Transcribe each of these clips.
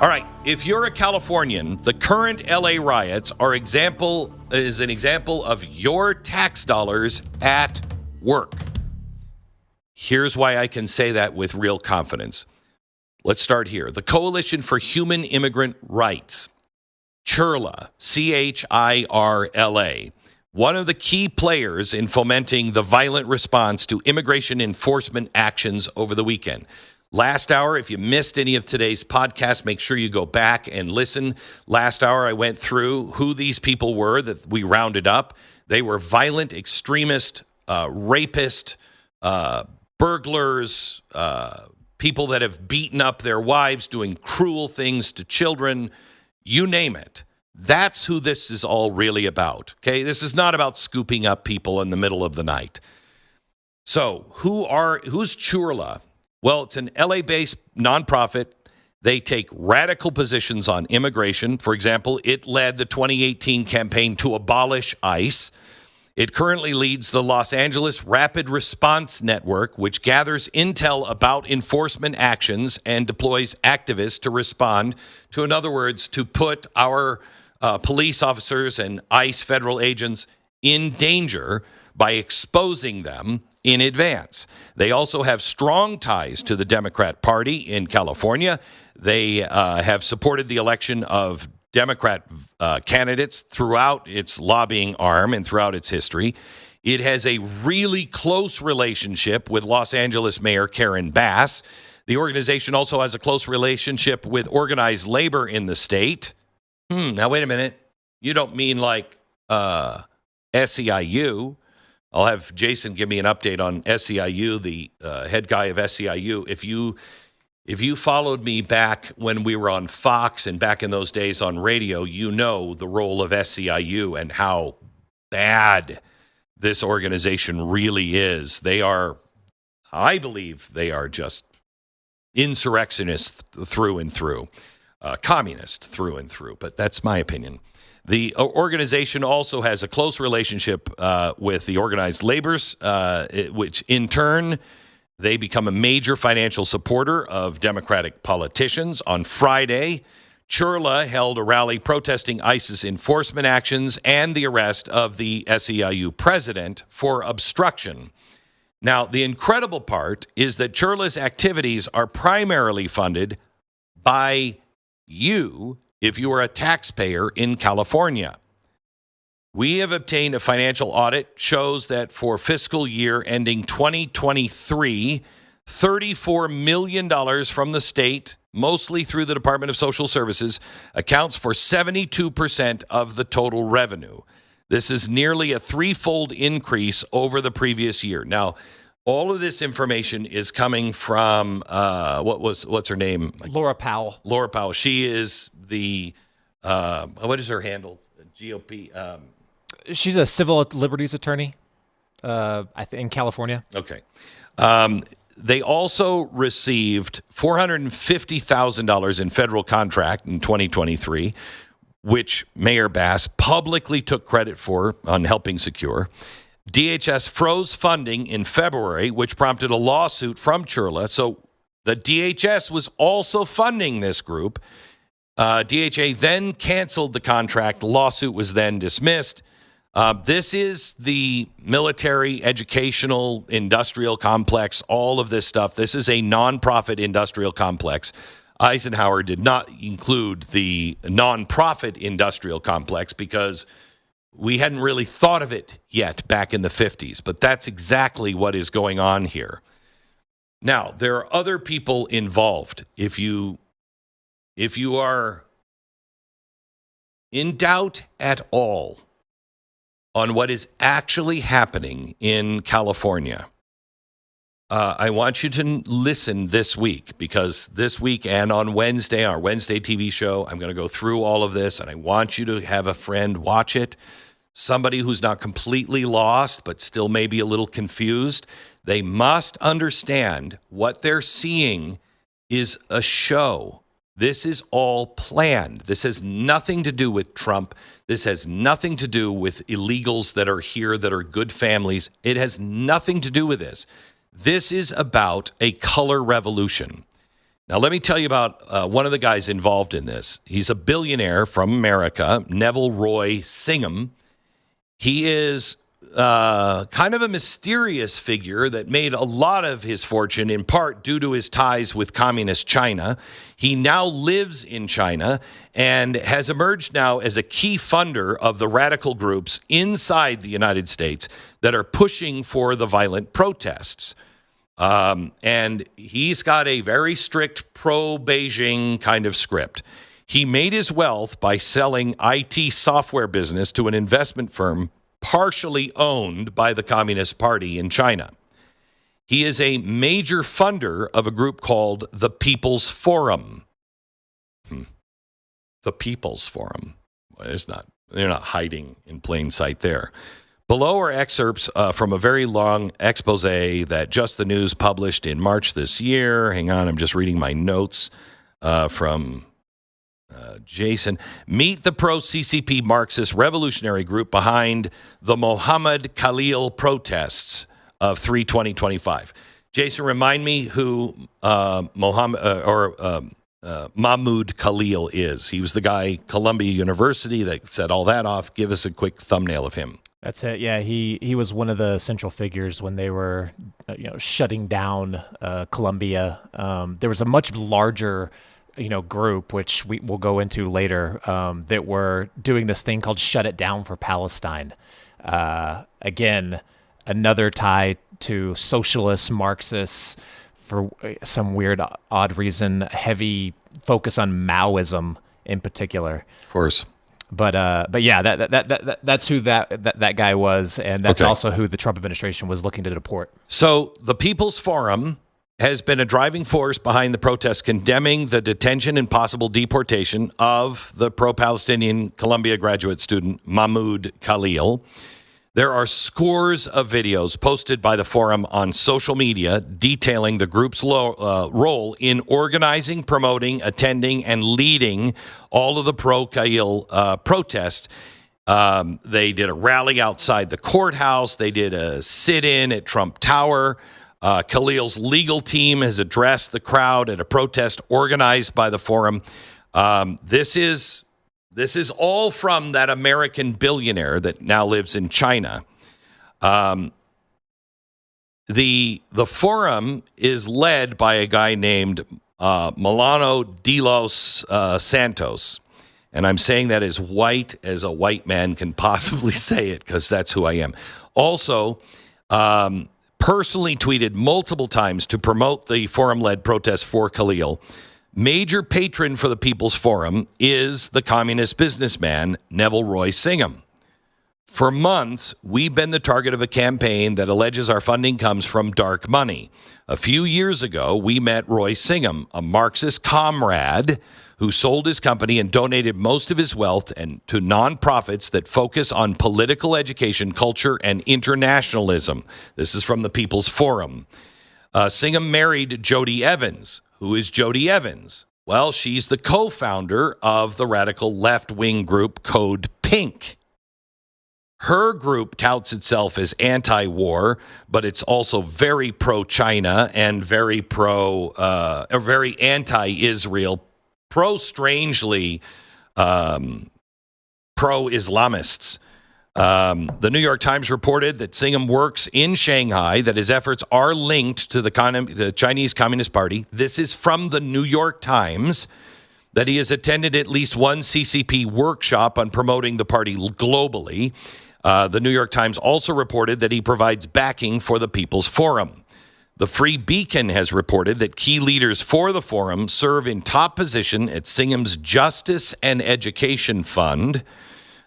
All right, if you're a Californian, the current LA riots is an example of your tax dollars at work. Here's why I can say that with real confidence. Let's start here. The Coalition for Human Immigrant Rights, CHIRLA, CHIRLA, one of the key players in fomenting the violent response to immigration enforcement actions over the weekend. Last hour, if you missed any of today's podcast, make sure you go back and listen. Last hour, I went through who these people were that we rounded up. They were violent, extremist, rapist, burglars, people that have beaten up their wives, doing cruel things to children, you name it. That's who this is all really about, okay? This is not about scooping up people in the middle of the night. So who's CHIRLA? Well, it's an LA-based nonprofit. They take radical positions on immigration. For example, it led the 2018 campaign to abolish ICE. It currently leads the Los Angeles Rapid Response Network, which gathers intel about enforcement actions and deploys activists to respond to, in other words, to put our police officers and ICE federal agents in danger by exposing them in advance. They also have strong ties to the Democrat Party in California. They have supported the election of Democrat candidates throughout its lobbying arm and throughout its history. It has a really close relationship with Los Angeles Mayor Karen Bass. The organization also has a close relationship with organized labor in the state. Now, wait a minute. You don't mean like SEIU. I'll have Jason give me an update on SEIU, the head guy of SEIU. If you followed me back when we were on Fox and back in those days on radio, you know the role of SEIU and how bad this organization really is. I believe they are just insurrectionists through and through, communist through and through, but that's my opinion. The organization also has a close relationship with the organized labors, which in turn, they become a major financial supporter of Democratic politicians. On Friday, CHIRLA held a rally protesting ICE's enforcement actions and the arrest of the SEIU president for obstruction. Now, the incredible part is that CHIRLA's activities are primarily funded by you if you are a taxpayer in California. We have obtained a financial audit shows that for fiscal year ending 2023, $34 million from the state, mostly through the Department of Social Services, accounts for 72% of the total revenue. This is nearly a threefold increase over the previous year. Now, all of this information is coming from, what's her name? Laura Powell. Laura Powell. She is the, what is her handle? GOP. She's a civil liberties attorney, in California. Okay. They also received $450,000 in federal contract in 2023, which Mayor Bass publicly took credit for on helping secure. DHS froze funding in February, which prompted a lawsuit from CHIRLA. So the DHS was also funding this group. DHA then canceled the contract. The lawsuit was then dismissed. This is the military, educational, industrial complex, all of this stuff. This is a nonprofit industrial complex. Eisenhower did not include the nonprofit industrial complex because we hadn't really thought of it yet back in the 50s, but that's exactly what is going on here. Now, there are other people involved. If you are in doubt at all on what is actually happening in California, I want you to listen this week, because this week and on Wednesday, our Wednesday TV show, I'm going to go through all of this, and I want you to have a friend watch it. Somebody who's not completely lost, but still maybe a little confused. They must understand what they're seeing is a show. This is all planned. This has nothing to do with Trump. This has nothing to do with illegals that are here that are good families. It has nothing to do with this. This is about a color revolution. Now, let me tell you about one of the guys involved in this. He's a billionaire from America, Neville Roy Singham. He is kind of a mysterious figure that made a lot of his fortune in part due to his ties with communist China. He now lives in China and has emerged now as a key funder of the radical groups inside the United States that are pushing for the violent protests. And he's got a very strict pro-Beijing kind of script. He made his wealth by selling IT software business to an investment firm partially owned by the Communist Party in China. He is a major funder of a group called the People's Forum. The People's Forum. Well, they're not hiding in plain sight there. Below are excerpts from a very long expose that Just the News published in March this year. Hang on, I'm just reading my notes from Jason. Meet the pro-CCP Marxist revolutionary group behind the Mohammed Khalil protests of 3/2025. Jason, remind me who Mahmoud Khalil is. He was the guy, Columbia University, that set all that off. Give us a quick thumbnail of him. That's it. Yeah, he was one of the central figures when they were, shutting down Columbia. There was a much larger, group, which we will go into later, that were doing this thing called Shut It Down for Palestine. Again, another tie to socialists, Marxists, for some weird, odd reason, heavy focus on Maoism in particular. Of course. But yeah, that's who that guy was, and that's also who the Trump administration was looking to deport. So the People's Forum has been a driving force behind the protests condemning the detention and possible deportation of the pro-Palestinian Columbia graduate student Mahmoud Khalil. There are scores of videos posted by the forum on social media detailing the group's role in organizing, promoting, attending, and leading all of the pro-Khalil protests. They did a rally outside the courthouse. They did a sit-in at Trump Tower. Khalil's legal team has addressed the crowd at a protest organized by the forum. This is all from that American billionaire that now lives in China. The forum is led by a guy named Milano de los Santos. And I'm saying that as white as a white man can possibly say it, because that's who I am. Also, personally tweeted multiple times to promote the forum-led protests for Khalil. Major patron for the People's Forum is the communist businessman Neville Roy Singham. For months, we've been the target of a campaign that alleges our funding comes from dark money. A few years ago, we met Roy Singham, a Marxist comrade who sold his company and donated most of his wealth to nonprofits that focus on political education, culture, and internationalism. This is from the People's Forum. Singham married Jody Evans. Who is Jody Evans? Well, she's the co-founder of the radical left-wing group Code Pink. Her group touts itself as anti-war, but it's also very pro-China and very anti-Israel, strangely pro-Islamists. The New York Times reported that Singham works in Shanghai, that his efforts are linked to the Chinese Communist Party. This is from the New York Times, that he has attended at least one CCP workshop on promoting the party globally. The New York Times also reported that he provides backing for the People's Forum. The Free Beacon has reported that key leaders for the forum serve in top position at Singham's Justice and Education Fund.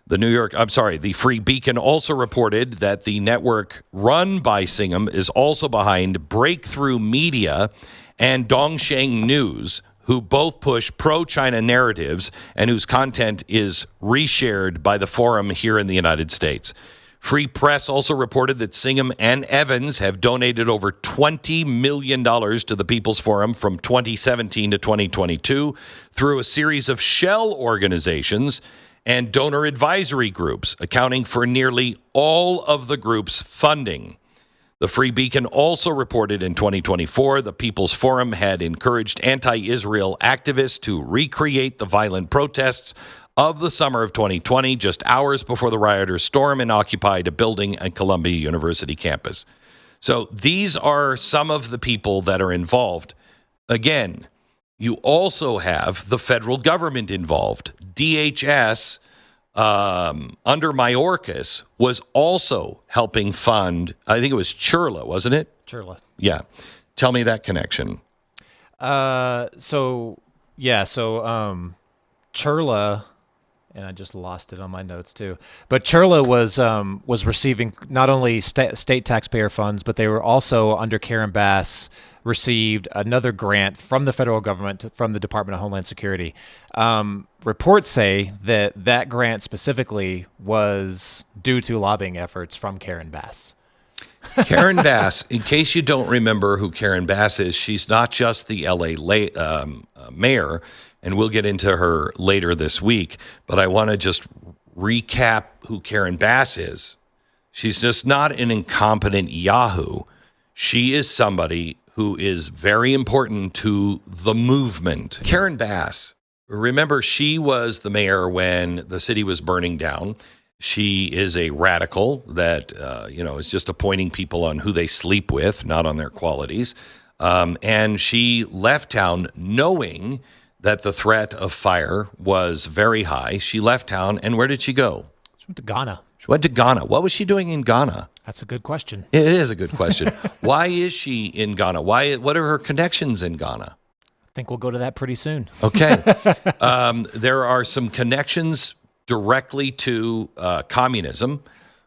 The Free Beacon also reported that the network run by Singham is also behind Breakthrough Media and Dongsheng News, who both push pro-China narratives and whose content is reshared by the forum here in the United States. Free Press also reported that Singham and Evans have donated over $20 million to the People's Forum from 2017 to 2022 through a series of shell organizations and donor advisory groups, accounting for nearly all of the group's funding. The Free Beacon also reported in 2024 the People's Forum had encouraged anti-Israel activists to recreate the violent protests of the summer of 2020, just hours before the rioters stormed and occupied a building at Columbia University campus. So these are some of the people that are involved. Again, you also have the federal government involved. DHS under Mayorkas was also helping fund, I think it was Churla, wasn't it? Churla. Yeah. Tell me that connection. Churla, and I just lost it on my notes too. But Churla was receiving not only state taxpayer funds, but they were also under Karen Bass received another grant from the federal government, from the Department of Homeland Security. Reports say that grant specifically was due to lobbying efforts from Karen Bass. Karen Bass, in case you don't remember who Karen Bass is, she's not just the LA mayor, and we'll get into her later this week, but I want to just recap who Karen Bass is. She's just not an incompetent yahoo. She is somebody who is very important to the movement. Karen Bass, remember, she was the mayor when the city was burning down. She is a radical that, is just appointing people on who they sleep with, not on their qualities. And she left town knowing that the threat of fire was very high. She left town, and where did she go? She went to Ghana. She went to Ghana. What was she doing in Ghana? That's a good question. It is a good question. Why is she in Ghana? What are her connections in Ghana? I think we'll go to that pretty soon. Okay. There are some connections directly to communism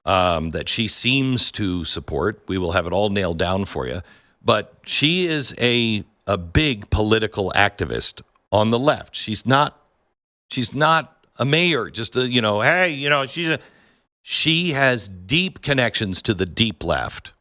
that she seems to support. We will have it all nailed down for you. But she is a big political activist on the left. She's not a mayor, just she has deep connections to the deep left.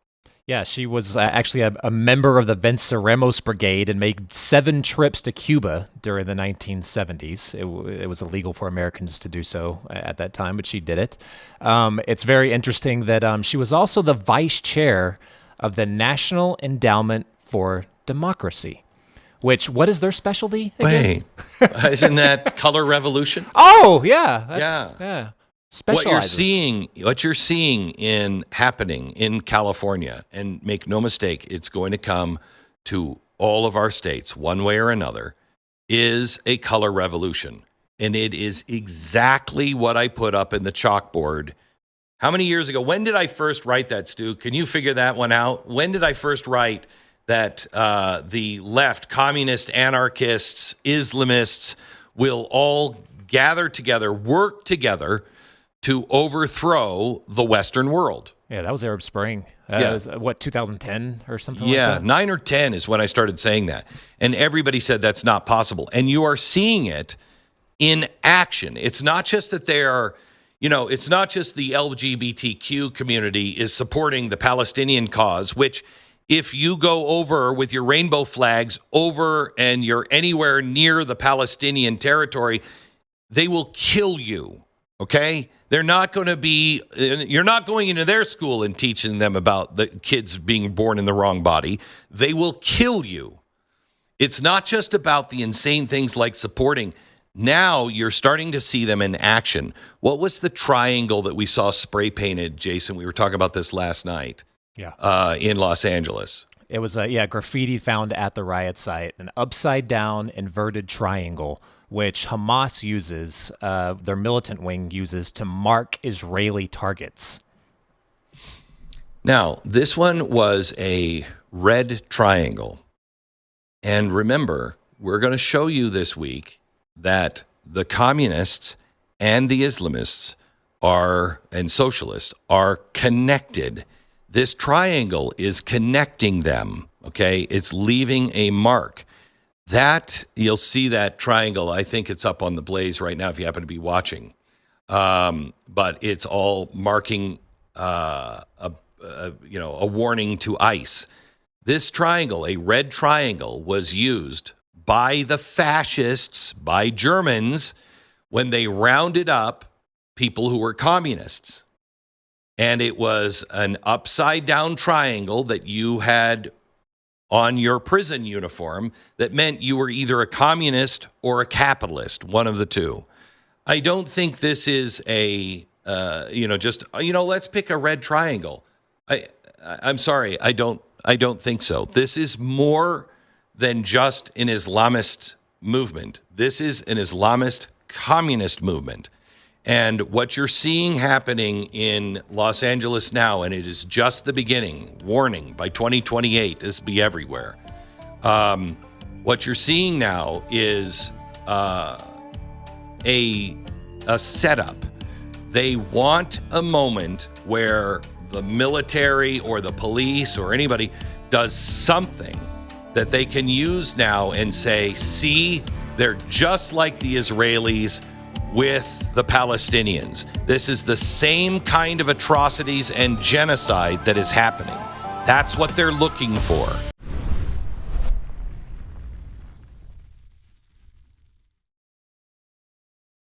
Yeah, she was actually a member of the Venceremos Brigade and made 7 trips to Cuba during the 1970s. It was illegal for Americans to do so at that time, but she did it. It's very interesting that she was also the vice chair of the National Endowment for Democracy, what is their specialty again? Wait, isn't that Color Revolution? Oh, yeah. Yeah. Specializes. What you're seeing happening in California, and make no mistake, it's going to come to all of our states one way or another, is a color revolution. And it is exactly what I put up in the chalkboard. How many years ago? When did I first write that, Stu? Can you figure that one out? When did I first write that the left, communists, anarchists, Islamists will all gather together, work together to overthrow the Western world? Yeah, that was Arab Spring. That was, 2010 or something like that? that? 9 or 10 is when I started saying that. And everybody said that's not possible. And you are seeing it in action. It's not just that they are, it's not just the LGBTQ community is supporting the Palestinian cause, which if you go over with your rainbow flags over and you're anywhere near the Palestinian territory, they will kill you, okay? They're not going to be, you're not going into their school and teaching them about the kids being born in the wrong body. They will kill you. It's not just about the insane things like supporting. Now you're starting to see them in action. What was the triangle that we saw spray painted, Jason? We were talking about this last night. Yeah. In Los Angeles. It was graffiti found at the riot site, an upside down inverted triangle, which Hamas uses, their militant wing uses to mark Israeli targets. Now, this one was a red triangle. And remember, we're going to show you this week that the communists and the Islamists and socialists are connected. This triangle is connecting them, okay? It's leaving a mark. That, you'll see that triangle. I think it's up on the Blaze right now if you happen to be watching. But it's all marking a warning to ICE. This triangle, a red triangle, was used by the fascists, by Germans, when they rounded up people who were communists. and it was an upside down triangle that you had on your prison uniform that meant you were either a communist or a capitalist, one of the two. I don't think this is a, let's pick a red triangle. I'm sorry, I don't think so. This is more than just an Islamist movement. This is an Islamist communist movement. And what you're seeing happening in Los Angeles now, and it is just the beginning, warning, by 2028, this will be everywhere. What you're seeing now is a setup. They want a moment where the military or the police or anybody does something that they can use now and say, see, they're just like the Israelis with the Palestinians. This is the same kind of atrocities and genocide that is happening. That's what they're looking for.